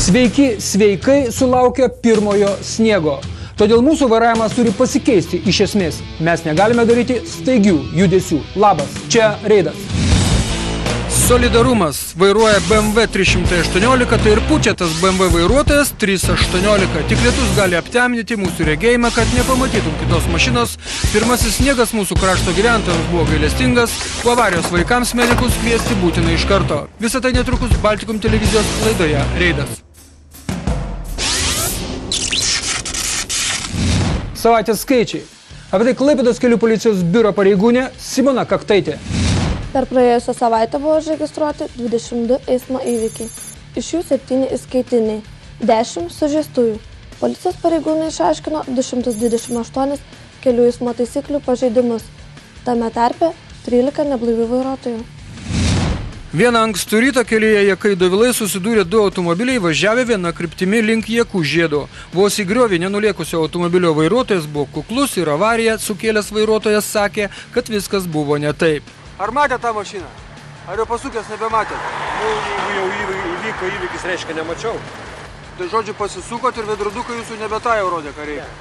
Sveiki, sveikai sulaukia pirmojo sniego. Todėl mūsų vairavimas turi pasikeisti iš esmės. Mes negalime daryti staigių judesių. Labas, čia Reidas. Solidarumas vairuoja BMW 318, tai ir pučia tas BMW vairuotojas 318. Tik lietus gali aptemdyti mūsų regėjimą, kad nepamatytum kitos mašinos. Pirmasis sniegas mūsų krašto gyventojams buvo gailestingas, po avarijos vaikams medikus kviesti būtina iš karto. Visą tai netrukus Baltikum televizijos laidoje Reidas. Savaitės skaičiai. Apie tai Klaipėdos kelių policijos biuro pareigūnė Simona Kaktaitė. Per praėjusią savaitę buvo užregistruoti 22 eismo įvykiai. Iš jų 7 įskaitiniai, 10 sužeistųjų. Policijos pareigūnai išaiškino 228 kelių eismo taisyklių pažeidimus. Tame tarpe 13 neblaivių vairuotojų. Vieną ankstų rytą kelyje Jakai-Dovilai susidūrė du automobiliai važiavę viena kryptimi link Jakų žiedo. Vos į griovį nenulėkusio automobilio vairuotojas buvo kuklus ir avariją sukėlęs vairuotojas sakė, kad viskas buvo ne taip. Ar matė tą mašiną? Ar jau pasukęs nebematė? Jeigu jau įvyko įvykis, reiškia nemačiau. Tai žodžiu pasisukot ir veidrodukai jūsų nebe tą jau rodė, ką reikia.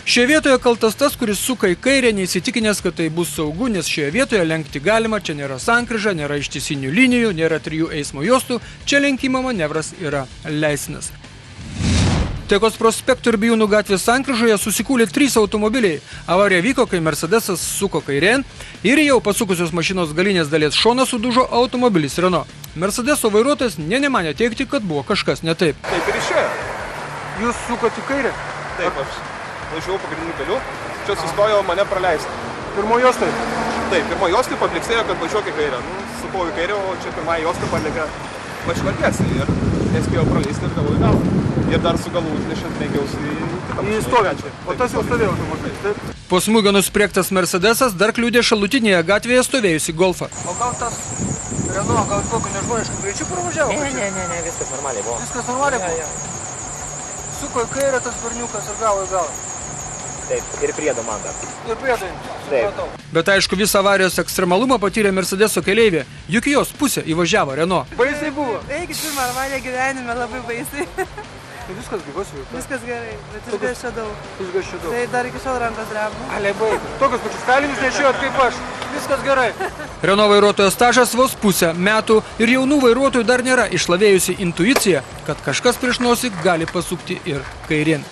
Šioje vietoje kaltas tas, kuris suka į kairę, neįsitikinęs, kad tai bus saugu, nes šioje vietoje lenkti galima, čia nėra sankryža, nėra ištisinių linijų, nėra 3 eismo juostų, čia lenkimo manevras yra leistinas. Taikos prospekto ir Bijūnų gatvės sankryžoje susikūlė 3 automobiliai. Avarija vyko, kai Mercedesas suko kairėn ir jau pasukusios mašinos galinės dalies šoną sudužo automobilis Renault. Mercedeso vairuotojas nemanė teigti, kad buvo kažkas ne taip. Taip ir išėjo. Jūs sukot į kairę? Taip, aš važiavau pagrindiniu keliu, čia sustojo mane praleisti. Pirmoji juostai? Taip, pirmoji juostai pabliksėjo, kad važiuok į kairę. Sukau į kairę, o čia pirmąjį juostą palika mašina tiesiai ir nespėjau praleisti ir gavau į galą. Ir dar su galu užnešant rengiausi į kitą mašiną. Stovinčią. O tas jau stovėjo automobilis, taip? Po smūgio nuspriegtas Mercedesas dar kliudė šalutinėje gatvėje stovėjusi Golfą. O gal tas Renault, gal tokiu nežmonišku greičiu pravažiavo? Ne, viskas normaliai buvo. Viskas normaliai buvo? Suko į kairę tas varniukas ir gavo į galą. Taip, ir priedo man dar. Ir priedo, supratau. Bet aišku, visą avarijos ekstremalumą patyrė Mercedeso keleivė, juk į jos pusę įvažiavo Renault. Baisiai buvo? Eikit pirmą avariją gyvenime, labai baisiai. Tai viskas gyvas veikia. Viskas gerai, bet išgaiščiau. Išgaiščiau. Tai dar iki šiol rankos dreba. Ale baigi. Tokius pačius kalinius nešiojot kaip aš. Viskas gerai. Renault vairuotojo stažas vos pusę metų ir jaunų vairuotojų dar nėra išlavėjusi intuicija, kad kažkas prieš nosį gali pasukti ir kairėn.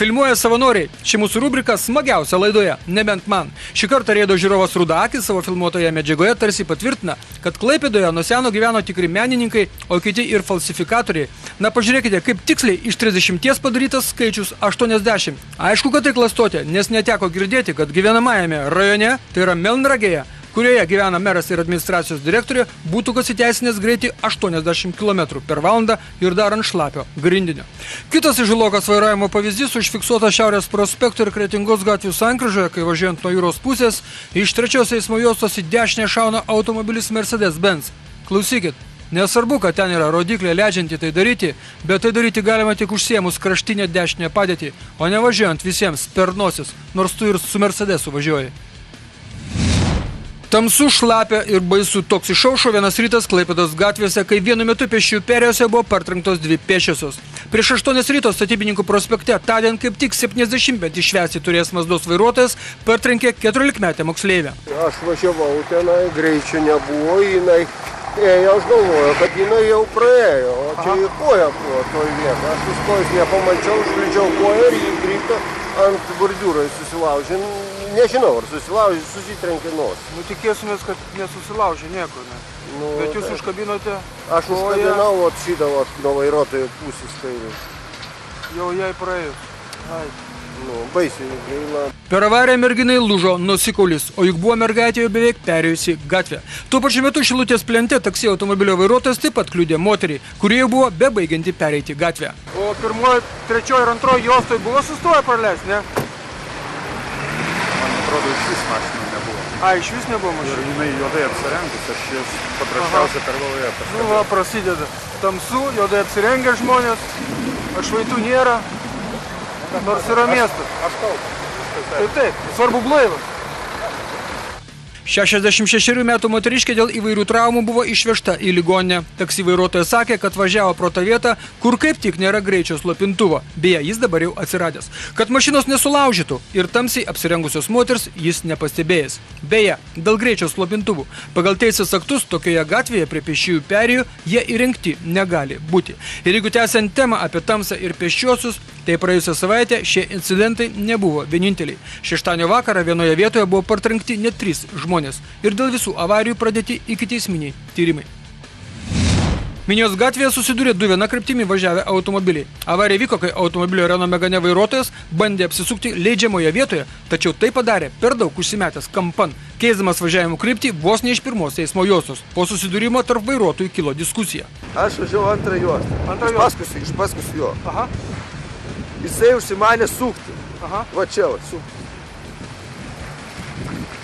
Filmuoja savanoriai. Ši mūsų rubrika smagiausia laidoje, nebent man. Šį kartą Reido žiūrovas Rudakis savo filmuotoje medžiagoje tarsi patvirtina, kad Klaipėdoje nuo seno gyveno tikri menininkai, o kiti ir falsifikatoriai. Na pažiūrėkite, kaip tiksliai iš 30 padarytas skaičius 80. Aišku, kad tai klastotė, nes neteko girdėti, kad gyvenamajame rajone, tai yra Melnragėje, kurioje gyvena meras ir administracijos direktorė, būtų pasiteisinęs greitį 80 km per valandą ir dar ant šlapio grindinio. Kitas įžulokas vairavimo pavyzdys užfiksuotas Šiaurės prospekto ir Kretingos gatvių sankryžoje, kai važiuojant nuo jūros pusės, iš 3 eismo juostos į dešinę šauna automobilis Mercedes-Benz. Klausykit, nesvarbu, kad ten yra rodiklė leidžianti tai daryti, bet tai daryti galima tik užsiėmus kraštinę dešinę padėtį, o ne važiuojant visiems per nosis, nors tu ir su Mercedesu važiuoji. Tamsu, šlapia ir baisu, toks išaušo vienas rytas Klaipėdos gatvėse, kai vienu metu pėsčiųjų perėjose buvo partrenktos 2 pėsčiosios. Prieš 8 ryto Statybininkų prospekte tądien kaip tik 70-metį švęsti turėjęs Mazdos vairuotojas partrenkė 14-metę moksleivę. Aš važiavau tenai, greičio nebuvo, jinai ėjo, aš galvoju, kad jinai jau praėjo, o čia į koją buvo toj vietą. Aš sustojus nepamačiau, užklydžiau koją ir į grytą ant bordiūro susilaužė. Nežinau, ar susilaužė, susitrenkė nosį. Nu tikėsimės, kad nesusilaužė nieko, ne? Nu, bet jūs užkabinote aš užkabinau šitą nuo vairuotojo pusės kairį. Jau jai praėjus. Ai. Nu, baisiai gaila. Per avariją merginai lūžo nosikaulis, o juk buvo mergaitė jau beveik perėjusi gatvę. Tuo pačiu metu Šilutės plente taksi automobilio vairuotojas taip pat kliudė moterį, kuri jau buvo bebaigianti pereiti gatvę. O pirmoji, trečioji ir antroji juostoj buvo sustoję praleisti, ne? Man atrodo, iš vis mašinų nebuvo. A, iš vis nebuvo mašinų? Ir jinai juodai apsirengus, aš jas paprasčiausiai per galvoje paskatau. Nu, va, prasideda. Tamsu, juodai apsirengę žmonės, atšvaitų nėra, nors yra miestas. Aš kalbu. Taip, svarbu blaivas. 66 metų moteriškė dėl įvairių traumų buvo išvežta į ligoninę. Taksi vairuotojas sakė, kad važiavo pro tą vietą, kur kaip tik nėra greičio slopintuvo. Beje, jis dabar jau atsiradęs. Kad mašinos nesulaužytų ir tamsiai apsirengusios moters jis nepastebėjęs. Beje, dėl greičio slopintuvų. Pagal teisės aktus tokioje gatvėje prie pėsčiųjų perėjų jie įrengti negali būti. Ir jeigu tęsiant temą apie tamsą ir pėsčiuosius, tai praėjusią savaitę šie incidentai nebuvo vieninteliai. Šeštadienio vakarą vienoje vietoje buvo partrenkti net 3 žmonės ir dėl visų avarijų pradėti ikiteisminiai tyrimai. Minijos gatvėje susidūrė 2 viena kryptimi važiavę automobiliai. Avarija vyko, kai automobilio Renault Megane vairuotojas bandė apsisukti leidžiamoje vietoje, tačiau tai padarė per daug užsimetęs kampan, keisdamas važiavimo kryptį vos ne iš pirmos eismo juostos. Po susidūrimo tarp vairuotojų kilo diskusija. Aš važiavau antrą juostą. Iš paskui jo. Aha. Jisai užsimanė sukti. Aha. Va čia, va, sukti.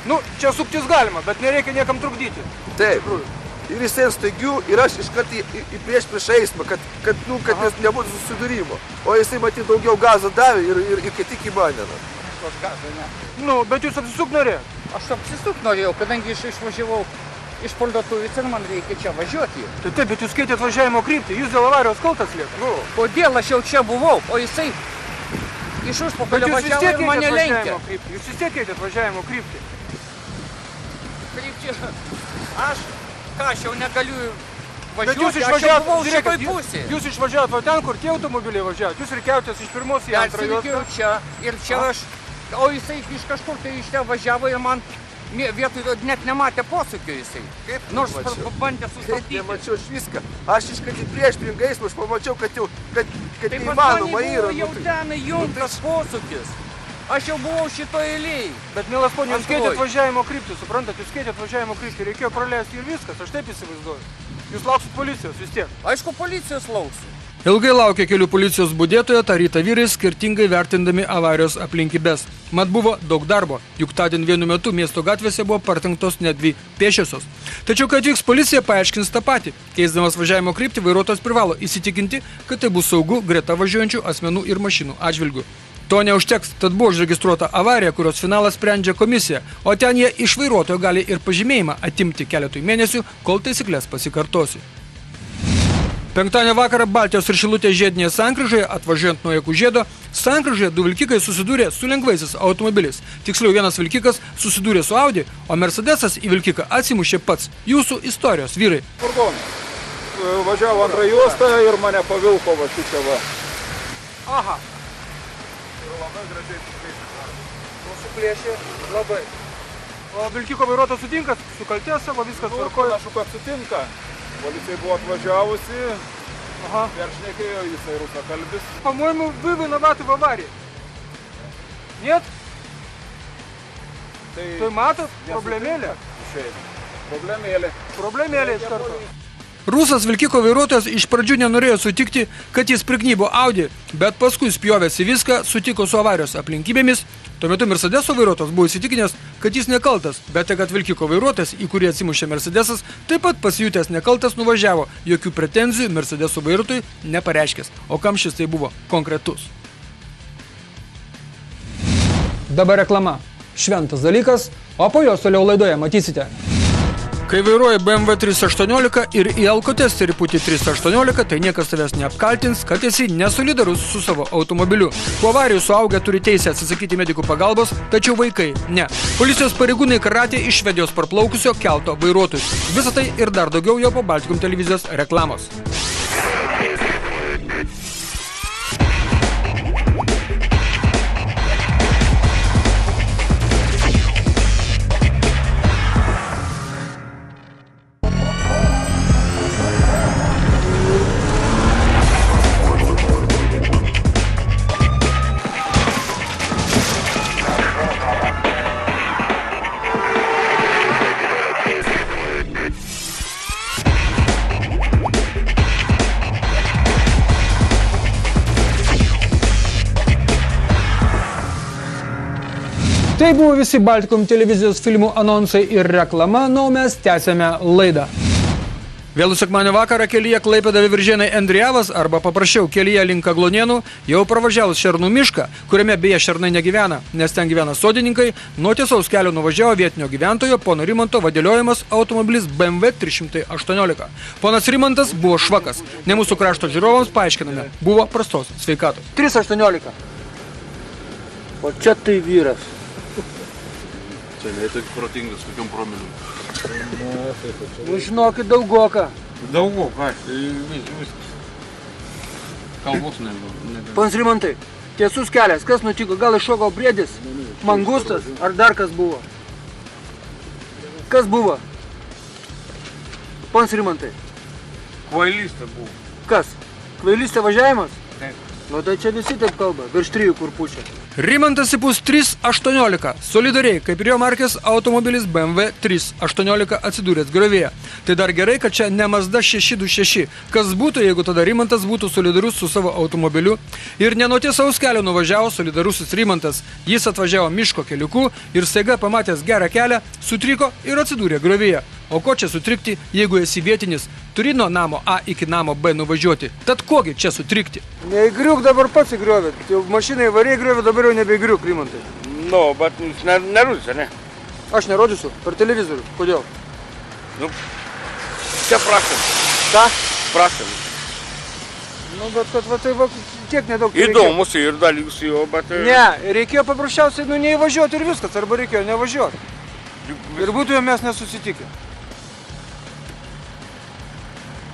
Nu, čia suktis galima, bet nereikia niekam trukdyti. Taip. Ir jisai staigių ir aš iškart į prieš eismą, kad nebūtų susidūrimo. O jisai matyti daugiau gazo davė ir kai tik į mane. Aš gazo ne. Nu, bet jūs apsisukt norėjot? Aš apsisukt norėjau, kadangi išvažiavau iš parduotuvės ir man reikia čia važiuoti. Taip, bet jūs keitėt važiavimo kryptį, jūs dėl avarijos kaltas lieka. Nu, kodėl aš jau čia buvau, o jisai iš užpakalio važiavo ir mane lenkė. Jūs vis tiek keitėt važiavimo kryptį. Aš jau negaliu važiuoti, aš jau buvau šitoj pusėje. Jūs išvažiavot va ten, kur tie automobiliai važiavot, jūs reikėjotės iš pirmos į antrą juostą. Persilikėjau čia ir čia aš, o jisai iš kažkur tai iš čia važiavo ir man vietoj net nematė posūkio jisai. Nors bandė sustabdyti. Kaip nemačiau aš viską. Aš iškart į prieš eismą, aš pamačiau, kad įmanoma yra. Tai pas mane buvo jau ten įjungtas posūkis. Aš jau buvau šitoje eilėje. Bet, mielas ponė, jūs keitėt važiavimo kryptį, suprantat, jūs keitėt važiavimo kryptį, reikėjo praleisti ir viskas, aš taip įsivaizduoju. Jūs lauksit policijos vis tiek. Aišku, policijos lauksiu. Ilgai laukė kelių policijos budėtojo, tą rytą vyrai skirtingai vertindami avarijos aplinkybes. Mat buvo daug darbo, juk tądien vienu metu miesto gatvėse buvo partrenktos net 2 pėsčiosios. Tačiau, kai atvyks policija, paaiškins tą patį. Keisdamas važiavimo kryptį, vairuotojas privalo įsitikinti, kad tai bus saugu greta važiuojančių asmenų ir mašinų atžvilgių. To neužteks, tad buvo užregistruota avarija, kurios finalą sprendžia komisija, o ten jie iš vairuotojo gali ir pažymėjimą atimti keletui mėnesių, kol taisyklės pasikartosi. Penktadienio vakarą Baltijos ir Šilutės žiedinėje sankryžoje, atvažiuojant nuo Jakubžiedo, sankryžoje 2 vilkikai susidūrė su lengvaisiais automobiliais. Tiksliau, vienas vilkikas susidūrė su Audi, o Mercedesas į vilkiką atsimušė pats. Jūsų istorijos, vyrai. Furgonas. Važiavo antrą juostą ir mane pavilko va šičia va. Aha. Suplėšė labai. O vilkiko vairuotojas sutinka su kaltė savo, viskas tvarkoja? Panašu, kad sutinka. Policija buvo atvažiavusi, peršnekėjo, jisai rusakalbis. По-моему, вы виноваты в аварии. Нет? Tai matot, problemėlė? Problemėlė iš karto. Rusas vilkiko vairuotojas iš pradžių nenorėjo sutikti, kad jis prignybo Audi, bet paskui spjovėsi viską, sutiko su avarijos aplinkybėmis. Tuo metu Mercedeso vairuotojas buvo įsitikinęs, kad jis nekaltas, bet kad vilkiko vairuotojas, į kurį atsimušė Mercedesas, taip pat pasijutęs nekaltas nuvažiavo, jokių pretenzijų Mercedeso vairuotojui nepareiškęs, o kam šis tai buvo konkretus. Dabar reklama. Šventas dalykas, o po jos toliau laidoje matysite. Kai vairuoji BMW 318 ir į alkotesterį puti 318, tai niekas tavęs neapkaltins, kad esi nesolidarus su savo automobiliu. Po avarijų suaugę turi teisę atsisakyti medikų pagalbos, tačiau vaikai ne. Policijos pareigūnai karatė iš Švedijos parplaukusio kelto vairuotojus. Visą tai ir dar daugiau jau po Baltikum televizijos reklamos. Tai buvo visi Baltikum televizijos filmų anonsai ir reklama, na o mes tęsėme laidą. Vėlų sekmadienio vakarą kelyje Klaipėda-Veiviržėnai Endrijavas arba paprasčiau kelyje link Aglonėnų jau pravažiavus Šernų mišką, kuriame beje šernai negyvena, nes ten gyvena sodininkai, nuo tiesaus kelio nuvažiavo vietinio gyventojo pono Rimanto vadėliojamas automobilis BMW 318. Ponas Rimantas buvo švakas, ne mūsų krašto žiūrovams paaiškiname, buvo prastos sveikatos. 318. O čia tai vyras. Čia ne taip protingas, kokiom promilium. Nu, žinokit, daugoka. Daugoka, viskas. Kalbos nebuvo. Pons Rimantai, tiesus kelias, kas nutiko? Gal iššoko briedis? Mangustas? Ar dar kas buvo? Kas buvo? Pons Rimantai. Kvailystė buvo. Kas? Kvailystė važiavimas? Taip. Nu tai čia visi taip kalba, virš 3 kur pučia. Rimantas įpūs 318. Solidariai, kaip ir jo markės, automobilis BMW 318 atsidūręs griovėje. Tai dar gerai, kad čia ne Mazda 626. Kas būtų, jeigu tada Rimantas būtų solidarus su savo automobiliu ir ne nuo tiesaus kelio nuvažiavo solidarusis Rimantas. Jis atvažiavo miško keliuku ir staiga pamatęs gerą kelią, sutriko ir atsidūrė griovėje. O ko čia sutrikti, jeigu esi vietinis? Turi nuo namo A iki namo B nuvažiuoti. Tad kogi čia sutrikti? Neįgriuk dabar pats įgriovėt. Jau mašinai varė griovė, dabar jau nebeįgriuk, Rimantai. Nu, bet jūs nerodysite, ne? Aš nerodysiu, per televizorių. Kodėl? Nu, čia prašom. Ką? Prašom. Nu, bet kad va tai va, tiek nedaug. Įdomus ir dalykus jo, bet... Ne, reikėjo paprasčiausiai, nu, neįvažiuoti ir viskas, arba reikėjo nevažiuoti. Ir būtų mes nesusitikę.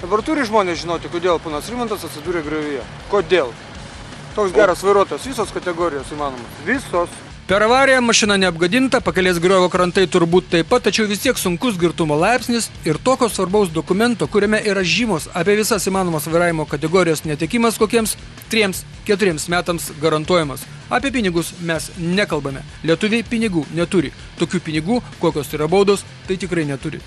Dabar turi žmonės žinoti, kodėl ponas Rimantas atsidūrė griovyje. Kodėl? Toks geras vairuotojas, visos kategorijos įmanomas. Visos. Per avariją mašina neapgadinta, pakelės griovio krantai turbūt taip pat, tačiau vis tiek sunkus girtumo laipsnis ir tokio svarbaus dokumento, kuriame yra žymos apie visas įmanomas vairavimo kategorijos netekimas kokiems 3-4 metams garantuojamas. Apie pinigus mes nekalbame. Lietuviai pinigų neturi. Tokių pinigų, kokios yra baudos, tai tikrai neturi.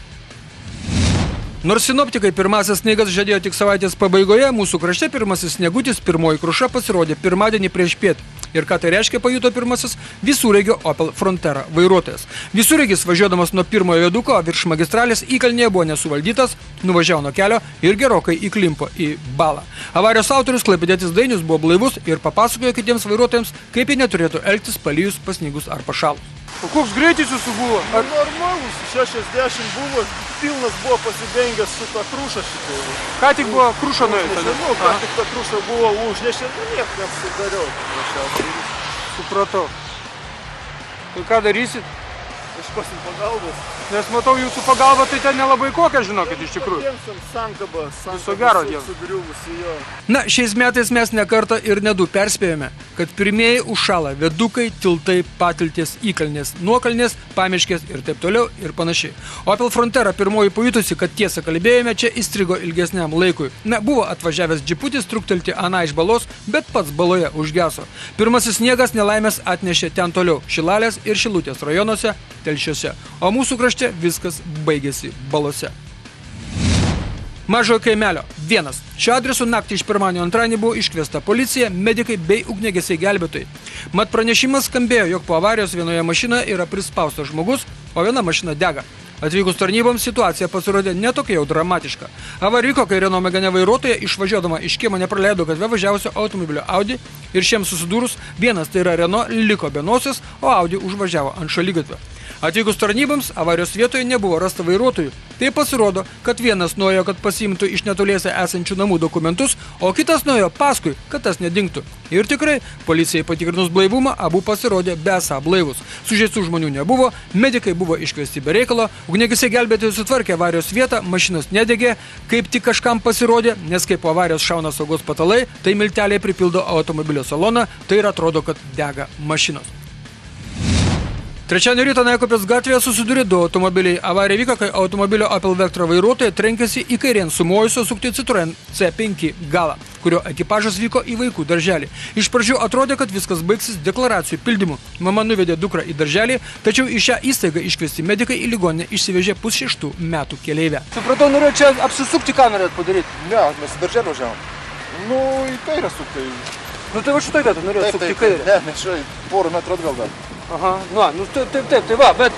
Nors sinoptikai pirmasis sniegas žadėjo tik savaitės pabaigoje, mūsų krašte pirmasis sniegutis, pirmoji kruša pasirodė pirmadienį prieš piet. Ir ką tai reiškia, pajuto pirmasis visureigio Opel Frontera vairuotojas. Visureigis važiuodamas nuo pirmojo viaduko virš magistralės įkalnėje buvo nesuvaldytas, nuvažiavo nuo kelio ir gerokai įklimpo į balą. Avarijos autorius klaipėdietis Dainius buvo blaivus ir papasakojo kitiems vairuotojams, kaip jie neturėtų elgtis palijus, pasnigus ar pašalus. O koks greitis jūsų buvo? Ar normalus, 60 buvo, pilnas buvo pasidengęs su tą krušą šitai. Ką tik buvo kruša nuėta? Nežinau, ką tik tą krušą buvo užnešę, niek neapsidariau. Supratau. Tai ką darysit? Iškosim pagalbos. Nes matau jūsų pagalba, tai ten nelabai kokia, žinokit, iš tikrųjų. Patiems sankaba sugriuvusi jo. Na, šiais metais mes ne kartą ir ne du perspėjome, kad pirmieji užšąla viadukai, tiltai, patilties, įkalnės, nuokalnės, pamiškės ir taip toliau ir panašiai. Opel Frontera pirmoji pajutusi, kad tiesą kalbėjome, čia įstrigo ilgesniam laikui. Na, buvo atvažiavęs džiputis truktelti aną iš balos, bet pats baloje užgeso. Pirmasis sniegas nelaimės atnešė ten toliau, Šilalės ir Šilutės rajonuose, Telšiuose. O mūsų krašte viskas baigėsi balose. Mažojo kaimelio 1. Šiuo adresu naktį iš pirmadienio antradienį buvo iškviesta policija, medikai bei ugniagesiai gelbėtojai. Mat pranešimas skambėjo, jog po avarijos vienoje mašinoje yra prispaustas žmogus, o viena mašina dega. Atvykus tarnyboms situacija pasirodė netokia jau dramatiška. Avariko, kai Renault Megane vairuotoja išvažiuodama iš kiemo nepraleido gatve važiavusio automobilio Audi ir šiems susidūrus vienas, tai yra Renault, liko be nosies, o Audi užvažiavo ant šaligatvio. Atvykus tarnyboms, avarijos vietoje nebuvo rasta vairuotojų. Tai pasirodo, kad vienas nuėjo, kad pasiimtų iš netoliese esančių namų dokumentus, o kitas nuėjo paskui, kad tas nedingtų. Ir tikrai, policijai patikrinus blaivumą, abu pasirodė besą blaivus. Sužeistų žmonių nebuvo, medikai buvo iškviesti be reikalo, ugniagesiai gelbėtojai sutvarkė avarijos vietą, mašinos nedegė, kaip tik kažkam pasirodė, nes kai po avarijos šauna saugos patalai, tai milteliai pripildo automobilio saloną, tai ir atrodo, kad dega mašinos. Trečiadienio rytą Naikupės gatvėje susidūrė du automobiliai. Avarija vyko, kai automobilio Opel Vectra vairuotoja trenkėsi į kairėn sumojusio sukti Citroen C5 galą, kurio ekipažas vyko į vaikų darželį. Iš pradžių atrodė, kad viskas baigsis deklaracijų pildymu. Mama nuvedė dukrą į darželį, tačiau į šią įstaigą iškviesti medikai į ligoninę išsivežė 5-6 metų keleivę. Supratau, norėjau čia apsisukti, ką norėjot padaryti? Ne, mes į darželį važiavom. Nu, į kairę sukti. Nu tai va šitoj vietoj norėjot sukti į kairę. Ne, mes čia porą metrų atgal dar. Aha, nu taip, tai va, bet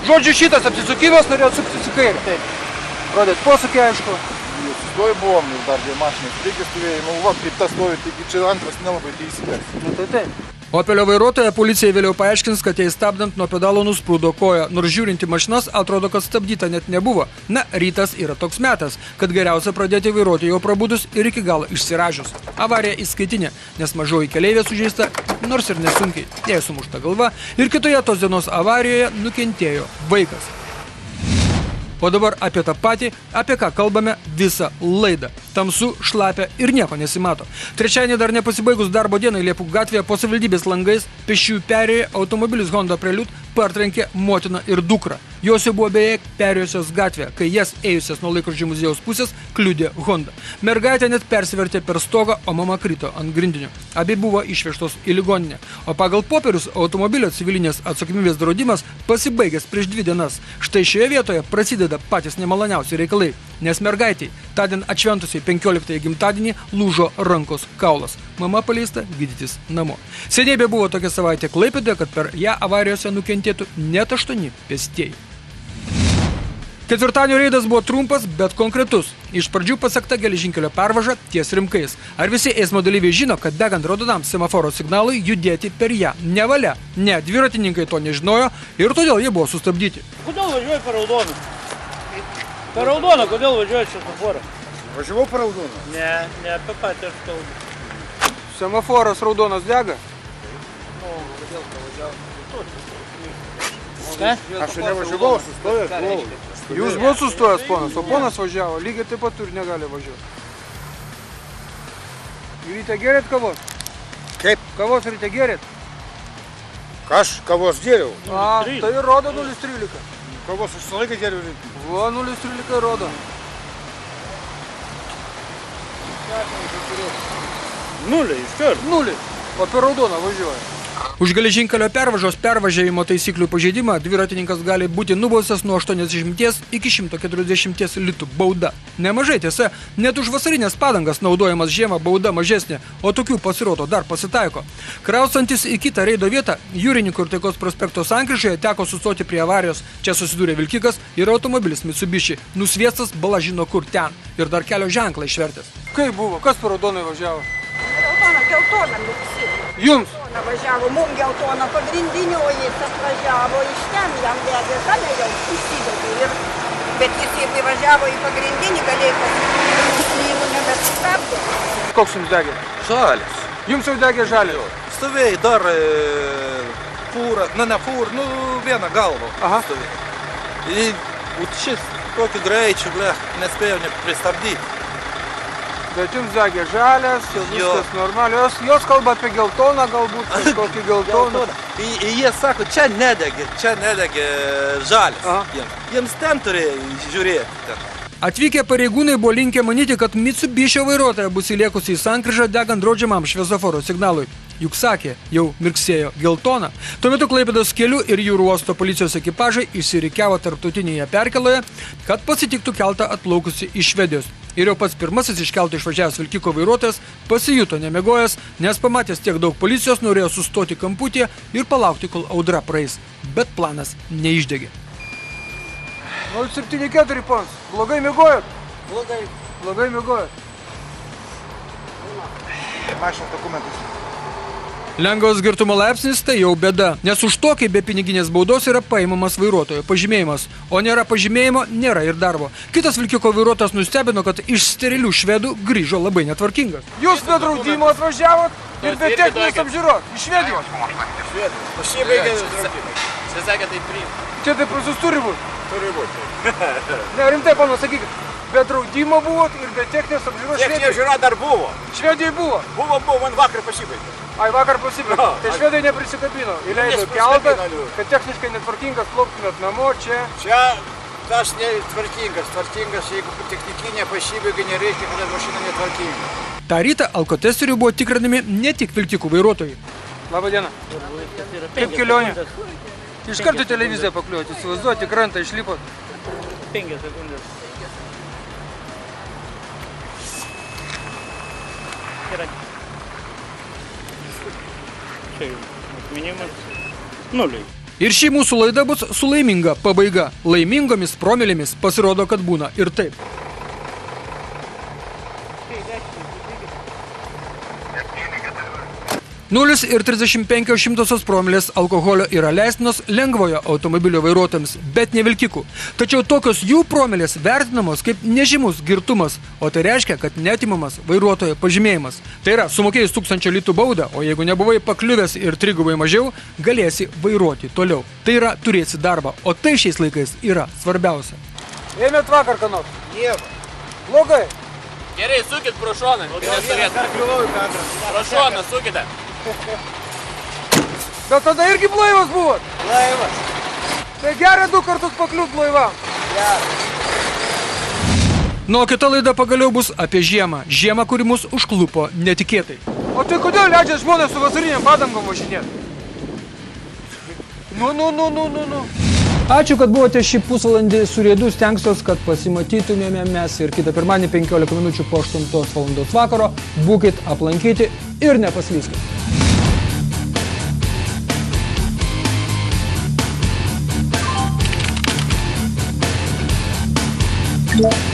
žodžiu šitas apsisukimas norėjot suktis į kairę. Taip. Rodėt posūkį, aišku. Sustoj buvom ir dar dėl mašinos priekį stovėjai. Nu, va, kaip tas stovi, taigi čia antras nelabai teisingas. Nu, tai taip. Opelio vairuotoja policijai vėliau paaiškins, kad jai stabdant nuo pedalo nusprūdo koja, nors žiūrinti mašinas atrodo, kad stabdyta net nebuvo. Na, rytas yra toks metas, kad geriausia pradėti vairuoti jau prabudus ir iki galo išsiražius. Avarija įskaitinė, nes mažoji keleivė sužeista, nors ir nesunkiai, jai sumušta galva, ir kitoje tos dienos avarijoje nukentėjo vaikas. O dabar apie tą patį, apie ką kalbame visą laidą. Tamsu, šlapia ir nieko nesimato. Trečiadienį dar nepasibaigus darbo dienai Liepų gatvėje po savivaldybės langais pėsčiųjų perėjoje automobilis Honda Prelude partrenkė motiną ir dukrą. Jos jau buvo beveik perėjusios gatvę, kai jas ėjusias nuo laikrodžių muziejaus pusės kliudė Honda. Mergaitė net persivertė per stogą, o mama krito ant grindinio. Abi buvo išvežtos į ligoninę. O pagal popierius automobilio civilinės atsakomybės draudimas pasibaigęs prieš 2 dienas. Štai šioje vietoje prasideda patys nemaloniausi reikalai, nes mergaitei tądien atšventusiai 15 gimtadienį lūžo rankos kaulas. Mama paleista gydytis namo. Seniai buvo tokia savaitė Klaipėdoje, kad per ją avarijose nukentėtų net 8 pėstieji. Ketvirtadienio reidas buvo trumpas, bet konkretus. Iš pradžių pasiekta geležinkelio pervaža ties Rimkais. Ar visi eismo dalyviai žino, kad degant raudonam semaforo signalui judėti per ją nevalia? Ne, dviratininkai to nežinojo ir todėl jie buvo sustabdyti. Kodėl važiuoji per raudoną? Per raudoną, kodėl važiuoji semaforą? Važiavau per raudoną? Ne, apie patį aš kalbu. Semaforas raudonas dega? Nu, kodėl pravažiavo? Aš nevažiavau, sustojęs buvau. Jūs buvo sustojęs ponas, o ponas važiavo, lygiai taip pat ir negali važiuoti. Ryte gerėt kavos? Kaip? Kavos ryte gerėt? Aš kavos geriau. A, tai rodo 0,13. Kavos aš visą laiką geriau ryte. Va, 0,13 rodo. 0 iškart. 0. O per raudoną važiuoja. Už geležinkelio pervažos pervažiavimo taisyklių pažeidimą dviratininkas gali būti nubaustas nuo 80 iki 140 litų bauda. Nemažai tiesa, net už vasarinės padangas naudojamas žiemą bauda mažesnė, o tokių pasirodo dar pasitaiko. Kraustantis į kitą reido vietą, Jūrininkų ir Taikos prospekto sankryžoje teko sustoti prie avarijos. Čia susidūrė vilkikas ir automobilis Mitsubishi, nusviestas bala žino kur ten ir dar kelio ženklą išvertęs. Kaip buvo? Kas per raudonai važiavo? Geltona, visi. Jums? Važiavo, mum geltona pagrindinė, o jis atvažiavo iš ten, jam degė žalia jau išsidegė. Bet jis irgi važiavo į pagrindinį, galėjo pasirinkti, jeigu nebesistabdė. Koks jums degė? Žalias. Jums jau degė žalia? Stovėjai dar fūrą, ne fūrą, nu vieną galvą stovėjai. Ir šis tokį greičių, nespėjau nepristabdyti. Bet jums degė žalias, jau viskas normalios. Jos kalba apie geltoną, galbūt kažkokį geltoną. Jie sako, čia nedegė žalias. Jiems ten turėjo žiūrėti. Atvykę pareigūnai buvo linkę manyti, kad Mitsubishio vairuotoja bus įliekusi į sankryžą degant draudžiamam šviesoforo signalui. Juk sakė, jau mirksėjo geltona. Tuo metu Klaipėdos kelių ir jūrų uosto policijos ekipažai išsirikiavo tarptautinėje perkėloje, kad pasitiktų keltą atplaukusi iš Švedijos. Ir jau pats pirmasis iš kelto išvažiavęs vilkiko vairuotojas pasijuto nemiegojęs, nes pamatęs tiek daug policijos norėjo sustoti kamputyje ir palaukti, kol audra praeis. Bet planas neišdegė. 0,74 ponas. Blogai miegojot? Blogai. Blogai miegojot. Mašinos dokumentus. Lengvas girtumo laipsnis tai jau bėda, nes už tokį be piniginės baudos yra paimamas vairuotojo pažymėjimas, o nėra pažymėjimo, nėra ir darbo. Kitas vilkiko vairuotojas nustebino, kad iš sterilių švedų grįžo labai netvarkingas. Jūs be draudimo atvažiavot ir be techninės apžiūros iš Švedijos. Pasibaigė draudimą. Čia sakė, tai priima. Čia taip prasus turi būti. Turi būti. Ne, rimtai, panu, sakykit. Be draudimo buvot ir be techninės apžiūros Švedijoje. Techninė apžiūra dar buvo. Švedijoje buvo? Buvo, man vakar pasibaigė. Ai, vakar pasibaigė. Tai švedai neprisikabino. Įleido keltą, kad techniškai netvarkingas plauktumėt namo čia. Čia tas netvarkingas. Tvarkingas, jeigu technikinė pasibaigė, nereiškia, kad mašina netvarkinga. Ta rytą alkotesterių buvo tikrinami ne tik vilkikų vairuotojai. Labą dieną. Kaip kelionė? Iš karto televiziją pakliuoti, įsivaizduoti, krantą išlipot. 5 sekundės. Čia atminimas 0. Ir šį mūsų laida bus su laiminga pabaiga. Laimingomis promilėmis pasirodo, kad būna ir taip. Nulis ir 35 promilės alkoholio yra leistinos lengvojo automobilio vairuotojams, bet ne vilkikų. Tačiau tokios jų promilės vertinamos kaip nežymus girtumas, o tai reiškia, kad netimamas vairuotojo pažymėjimas. Tai yra, sumokėjus 1000 litų baudą, o jeigu nebuvai pakliuvęs ir 3 mažiau, galėsi vairuoti toliau. Tai yra, turėsi darbą, o tai šiais laikais yra svarbiausia. Ėmėt vakar ką nors? Nieko. Blogai? Gerai, sukit pro šoną. Pro šoną sukite. Bet tada irgi blaivas buvot? Blaivas. Tai gerai 2 kartus pakliūt blaivam. Gerai. Nu, o kita laida pagaliau bus apie žiemą. Žiemą, kuri mus užklupo netikėtai. O tai kodėl leidžia žmonės su vasariniam padangom važinėti? Nu. Ačiū, kad buvote šį pusvalandį su Riedu. Stengsiuos, kad pasimatytumėme mes ir kitą pirmadienį 15 minučių po 8 valandos vakaro. Būkit aplankyti ir nepaslyskit. Yeah.